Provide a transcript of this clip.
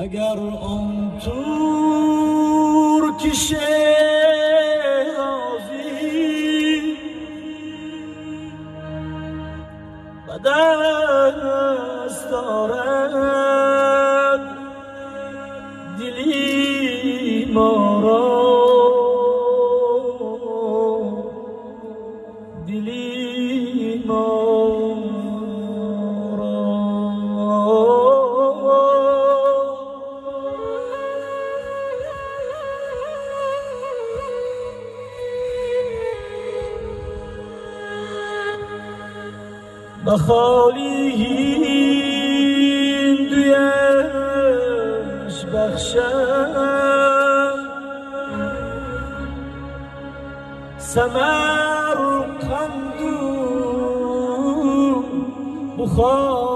اگر آن ترک شیرازی به دست دارد دلی ما را، دلی ما بخالی هندویش بخشم سمرقند و بخارا